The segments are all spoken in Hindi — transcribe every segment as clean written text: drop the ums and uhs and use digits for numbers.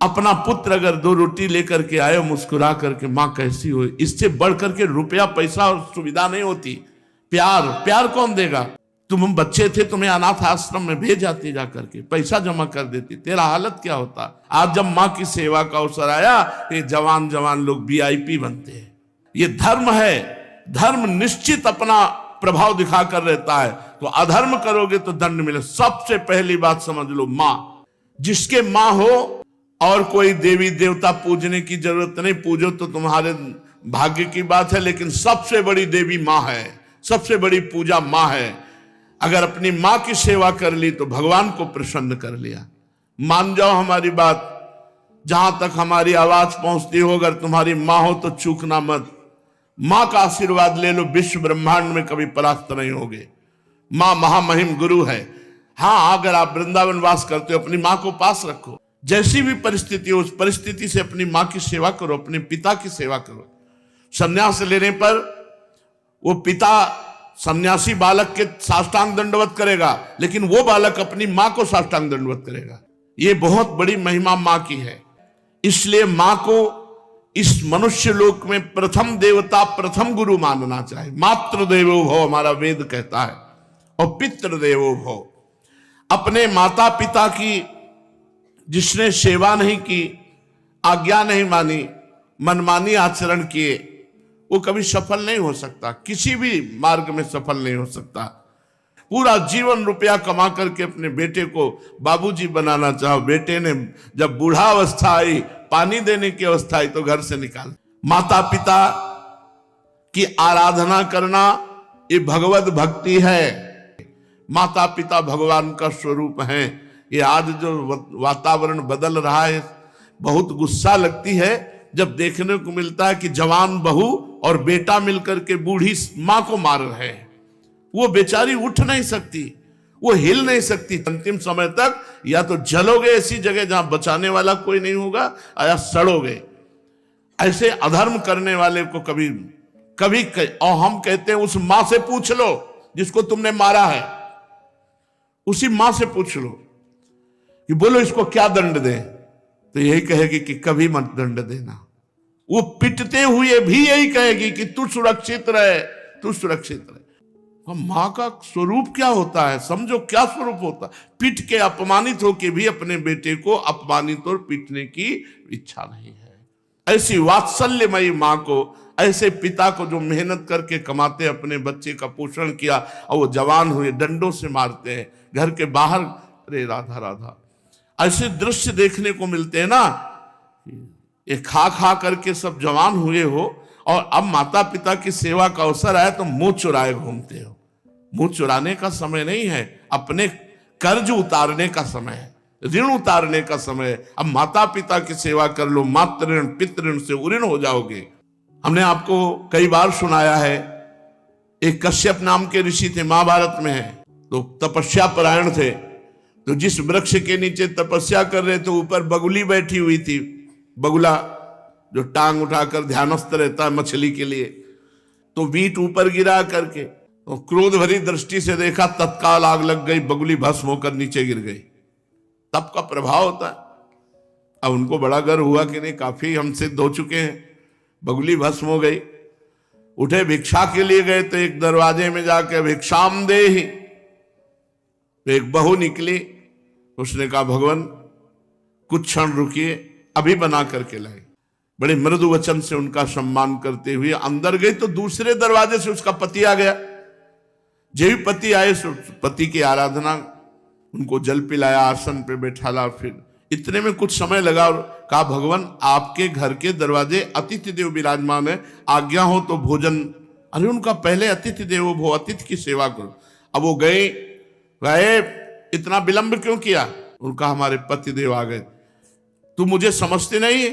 अपना पुत्र अगर 2 रोटी लेकर के आए, मुस्कुरा करके, माँ कैसी हो, इससे बढ़ करके रुपया पैसा और सुविधा नहीं होती। प्यार, प्यार कौन देगा? तुम बच्चे थे, तुम्हें अनाथ आश्रम में भेज जाती, जा करके पैसा जमा कर देती, तेरा हालत क्या होता? आज जब माँ की सेवा का अवसर आया, ये जवान जवान लोग VIP बनते हैं। ये धर्म है, धर्म निश्चित अपना प्रभाव दिखा कर रहता है। तो अधर्म करोगे तो दंड मिले। सबसे पहली बात समझ लो, माँ, जिसके माँ हो और कोई देवी देवता पूजने की जरूरत नहीं, पूजो तो तुम्हारे भाग्य की बात है, लेकिन सबसे बड़ी देवी माँ है, सबसे बड़ी पूजा माँ है। अगर अपनी माँ की सेवा कर ली तो भगवान को प्रसन्न कर लिया। मान जाओ हमारी बात, जहां तक हमारी आवाज पहुंचती हो, अगर तुम्हारी माँ हो तो चूकना मत। माँ का आशीर्वाद ले लो, विश्व ब्रह्मांड में कभी परास्त नहीं होगे। माँ महामहिम गुरु है। हाँ, अगर आप वृंदावन वास करते हो, अपनी माँ को पास रखो। जैसी भी परिस्थिति हो, उस परिस्थिति से अपनी माँ की सेवा करो, अपने पिता की सेवा करो। संन्यास लेने पर वो पिता सन्यासी बालक के साष्टांग दंडवत करेगा, लेकिन वो बालक अपनी माँ को साष्टांग दंडवत करेगा। ये बहुत बड़ी महिमा माँ की है। इसलिए माँ को इस मनुष्य लोक में प्रथम देवता, प्रथम गुरु मानना चाहिए। मातृ देवो भव हमारा वेद कहता है, और पितृ देवो भव। अपने माता पिता की जिसने सेवा नहीं की, आज्ञा नहीं मानी, मनमानी आचरण किए, वो कभी सफल नहीं हो सकता, किसी भी मार्ग में सफल नहीं हो सकता। पूरा जीवन रुपया कमा करके अपने बेटे को बाबूजी बनाना चाहो, बेटे ने जब बूढ़ा अवस्था आई, पानी देने की अवस्था आई, तो घर से निकाल। माता पिता की आराधना करना ये भगवत भक्ति है। माता पिता भगवान का स्वरूप है। ये आज जो वातावरण बदल रहा है, बहुत गुस्सा लगती है जब देखने को मिलता है कि जवान बहू और बेटा मिलकर के बूढ़ी मां को मार रहे हैं। वो बेचारी उठ नहीं सकती, वो हिल नहीं सकती। अंतिम समय तक या तो जलोगे ऐसी जगह जहां बचाने वाला कोई नहीं होगा, या सड़ोगे। ऐसे अधर्म करने वाले को कभी कभी और हम कहते हैं उस मां से पूछ लो जिसको तुमने मारा है, उसी मां से पूछ लो कि बोलो इसको क्या दंड दें, तो यही कहेगी कि कभी मत दंड देना। वो पिटते हुए भी यही कहेगी कि तू सुरक्षित रहे, तू सुरक्षित रहे। मां का स्वरूप क्या होता है, समझो क्या स्वरूप होता है। पिट के अपमानित होके भी अपने बेटे को अपमानित और पीटने की इच्छा नहीं है। ऐसी वात्सल्यमयी मां को, ऐसे पिता को जो मेहनत करके कमाते अपने बच्चे का पोषण किया और वो जवान हुए, डंडों से मारते हैं घर के बाहर। अरे राधा राधा, ऐसे दृश्य देखने को मिलते हैं ना। ये खा खा करके सब जवान हुए हो, और अब माता पिता की सेवा का अवसर आया तो मुंह चुराए घूमते हो। मुंह चुराने का समय नहीं है, अपने कर्ज उतारने का समय है, ऋण उतारने का समय है। अब माता पिता की सेवा कर लो, मातृ ऋण पितृ ऋण से उऋण हो जाओगे। हमने आपको कई बार सुनाया है, एक कश्यप नाम के ऋषि थे, महाभारत में है। तो तपस्या परायण थे, तो जिस वृक्ष के नीचे तपस्या कर रहे थे, ऊपर बगुली बैठी हुई थी। बगुला जो टांग उठाकर ध्यानस्थ रहता है मछली के लिए, तो बीट ऊपर गिरा करके, तो क्रोध भरी दृष्टि से देखा, तत्काल आग लग गई, बगुली भस्म होकर नीचे गिर गई। तप का प्रभाव होता है। अब उनको बड़ा गर्व हुआ कि नहीं, काफी हम सिद्ध हो चुके हैं। बगुली भस्म हो गई, उठे भिक्षा के लिए गए, तो एक दरवाजे में जाके भिक्षाम देहि, तो एक बहू निकली। उसने कहा भगवान कुछ क्षण रुकिए, अभी बना करके लाए। बड़े मृदु वचन से उनका सम्मान करते हुए अंदर गई, तो दूसरे दरवाजे से उसका पति आ गया। जब भी पति आए, पति की आराधना, उनको जल पिलाया, आसन पे बैठाला। फिर इतने में कुछ समय लगा और कहा भगवान आपके घर के दरवाजे अतिथि देव विराजमान है, आज्ञा हो तो भोजन। अरे उनका पहले अतिथि देवो भव, अतिथि की सेवा करो। अब वो गए, इतना विलंब क्यों किया? उनका हमारे पति देव आ गए। तू मुझे समझते नहीं है,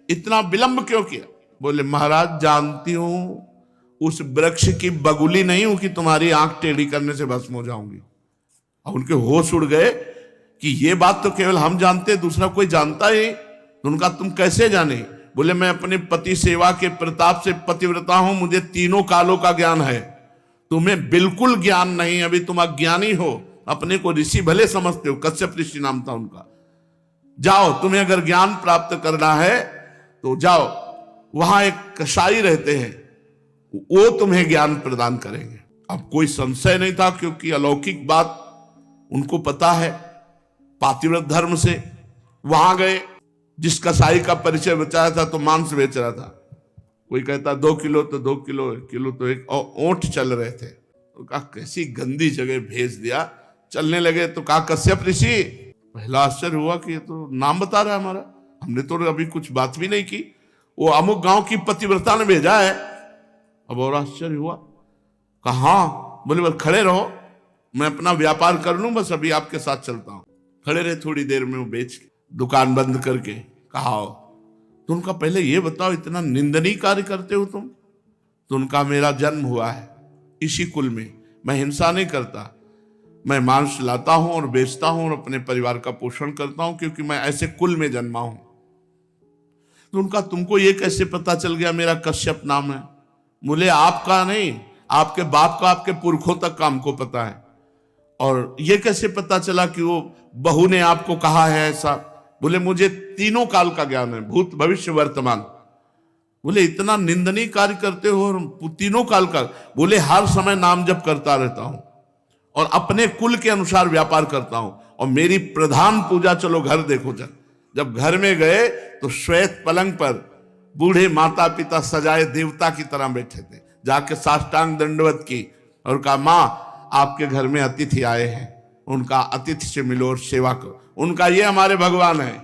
इतना विलंब क्यों किया? बोले महाराज जानती हूं उस वृक्ष की बगुली नहीं हूं कि तुम्हारी आंख टेढ़ी करने से भस्म हो जाऊंगी। और उनके होश उड़ गए कि ये बात तो केवल हम जानते, दूसरा कोई जानता ही। तो उनका तुम कैसे जाने? बोले मैं अपने पति सेवा के प्रताप से पतिव्रता हूं, मुझे तीनों कालों का ज्ञान है, तुम्हें बिल्कुल ज्ञान नहीं, अभी तुम अज्ञानी हो, अपने को ऋषि भले समझते हो। कश्यप ऋषि नाम था उनका। जाओ, तुम्हें अगर ज्ञान प्राप्त करना है तो जाओ, वहां एक कसाई रहते हैं, वो तुम्हें ज्ञान प्रदान करेंगे। अब कोई संशय नहीं था, क्योंकि अलौकिक बात उनको पता है। पातिव्रत धर्म से वहां गए, जिस कसाई का परिचय बचाया था तो मांस बेच रहा था। कोई कहता 2 किलो तो 2 किलो, किलो तो एक, और ऊंट चल रहे थे। तो कहा कैसी गंदी जगह भेज दिया। चलने लगे तो कहा कश्यप ऋषि, पहला आश्चर्य हुआ कि ये तो नाम बता रहा है हमारा, हमने तो अभी कुछ बात भी नहीं की, वो अमुक गांव की पतिव्रता ने भेजा है। अब और आश्चर्य हुआ। कहा हाँ। बोले बस खड़े रहो, मैं अपना व्यापार कर लूं, बस अभी आपके साथ चलता हूं। खड़े रहे, थोड़ी देर में वो बेच के दुकान बंद करके कहा तो उनका पहले ये बताओ, इतना निंदनीय कार्य करते हो तुम? तो उनका मेरा जन्म हुआ है इसी कुल में, मैं हिंसा नहीं करता, मैं मांस लाता हूं और बेचता हूं और अपने परिवार का पोषण करता हूं, क्योंकि मैं ऐसे कुल में जन्मा हूं। तो उनका तुमको ये कैसे पता चल गया मेरा कश्यप नाम है? बोले आपका नहीं, आपके बाप का, आपके पुरखों तक का हमको पता है। और ये कैसे पता चला कि वो बहू ने आपको कहा है ऐसा? बोले मुझे तीनों काल का ज्ञान है, भूत भविष्य वर्तमान। बोले इतना निंदनीय कार्य करते हो और तीनों काल का? बोले हर समय नाम जप करता रहता हूं और अपने कुल के अनुसार व्यापार करता हूं, और मेरी प्रधान पूजा, चलो घर देखो। जब घर में गए तो श्वेत पलंग पर बूढ़े माता पिता सजाए देवता की तरह बैठे थे। जाके साष्टांग दंडवत की और कहा माँ आपके घर में अतिथि आए हैं, उनका अतिथि से मिलो और सेवा करो। उनका ये हमारे भगवान है,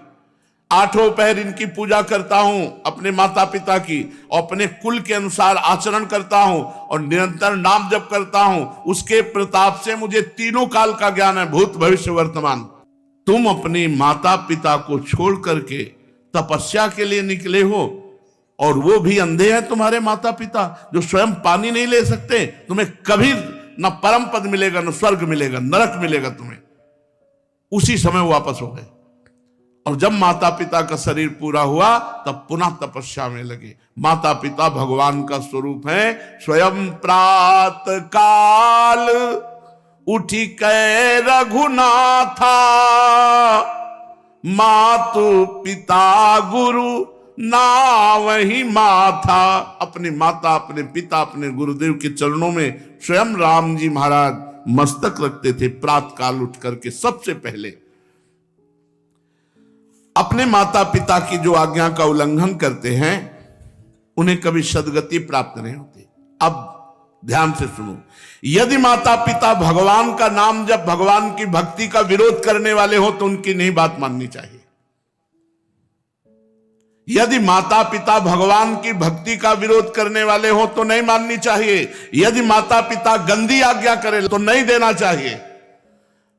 8 पहर इनकी पूजा करता हूं, अपने माता पिता की, और अपने कुल के अनुसार आचरण करता हूं और निरंतर नाम जप करता हूं। उसके प्रताप से मुझे तीनों काल का ज्ञान है, भूत भविष्य वर्तमान। तुम अपनी माता पिता को छोड़ करके तपस्या के लिए निकले हो, और वो भी अंधे हैं तुम्हारे माता पिता, जो स्वयं पानी नहीं ले सकते। तुम्हें कभी न परम पद मिलेगा, न स्वर्ग मिलेगा, नरक मिलेगा तुम्हें। उसी समय वापस हो गए, और जब माता पिता का शरीर पूरा हुआ तब पुनः तपस्या में लगे। माता पिता भगवान का स्वरूप है। स्वयं प्रात काल उठी कै रघुनाथा, मातु पिता गुरु ना वही माथा। अपने माता, अपने पिता, अपने गुरुदेव के चरणों में स्वयं राम जी महाराज मस्तक रखते थे। प्रात काल उठ करके सबसे पहले अपने माता पिता की जो आज्ञा का उल्लंघन करते हैं उन्हें कभी सद्गति प्राप्त नहीं होती। अब ध्यान से सुनो, यदि माता पिता भगवान का नाम जब भगवान की भक्ति का विरोध करने वाले हो तो उनकी नहीं बात माननी चाहिए। यदि माता पिता भगवान की भक्ति का विरोध करने वाले हो तो नहीं माननी चाहिए। यदि माता पिता गंदी आज्ञा करे तो नहीं देना चाहिए।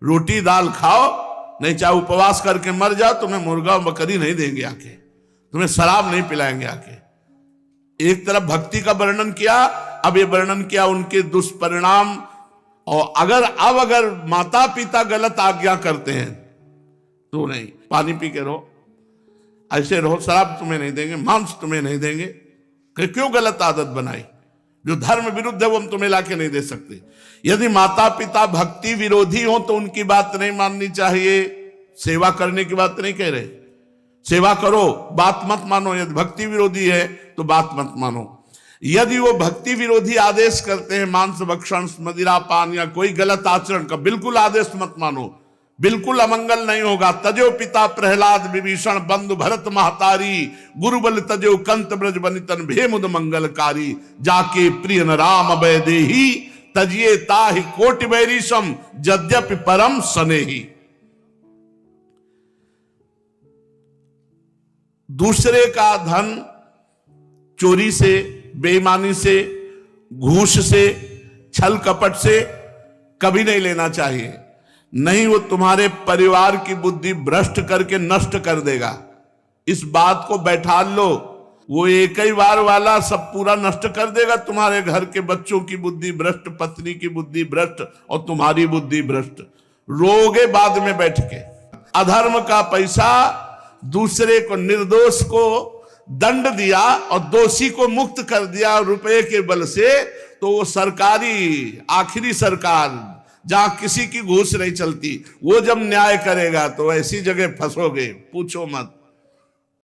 रोटी दाल खाओ, नहीं चाहे उपवास करके मर जाओ, तुम्हें मुर्गा बकरी नहीं देंगे आके, तुम्हें शराब नहीं पिलाएंगे आके। एक तरफ भक्ति का वर्णन किया, अब ये वर्णन किया उनके दुष्परिणाम। और अगर माता पिता गलत आज्ञा करते हैं तो नहीं, पानी पी के रहो, ऐसे रहो, शराब तुम्हें नहीं देंगे, मांस तुम्हें नहीं देंगे। क्यों गलत आदत बनाई? जो धर्म विरुद्ध है वो हम तुम्हें लाके नहीं दे सकते। यदि माता पिता भक्ति विरोधी हो तो उनकी बात नहीं माननी चाहिए। सेवा करने की बात नहीं कह रहे, सेवा करो, बात मत मानो। यदि भक्ति विरोधी है तो बात मत मानो। यदि वो भक्ति विरोधी आदेश करते हैं, मांस भक्षण, मदिरा पान या कोई गलत आचरण का, बिल्कुल आदेश मत मानो, बिल्कुल अमंगल नहीं होगा। तजो पिता प्रहलाद विभीषण बंधु भरत महतारी, गुरुबल तजो कंत ब्रज बनितन भेमुद मंगलकारी। जाके प्रिय न राम अभय देही, तजिए ताहि कोटि बैरीशम, यद्यपि परम सनेही। दूसरे का धन चोरी से, बेईमानी से, घूस से, छल कपट से कभी नहीं लेना चाहिए। नहीं, वो तुम्हारे परिवार की बुद्धि भ्रष्ट करके नष्ट कर देगा। इस बात को बैठा लो, वो एक ही बार वाला सब पूरा नष्ट कर देगा। तुम्हारे घर के बच्चों की बुद्धि भ्रष्ट, पत्नी की बुद्धि भ्रष्ट और तुम्हारी बुद्धि भ्रष्ट। रोगे बाद में बैठ के। अधर्म का पैसा, दूसरे को, निर्दोष को दंड दिया और दोषी को मुक्त कर दिया रुपए के बल से, तो वो सरकारी, आखिरी सरकार, जहां किसी की घूस नहीं चलती। वो जब न्याय करेगा तो ऐसी जगह फंसोगे पूछो मत।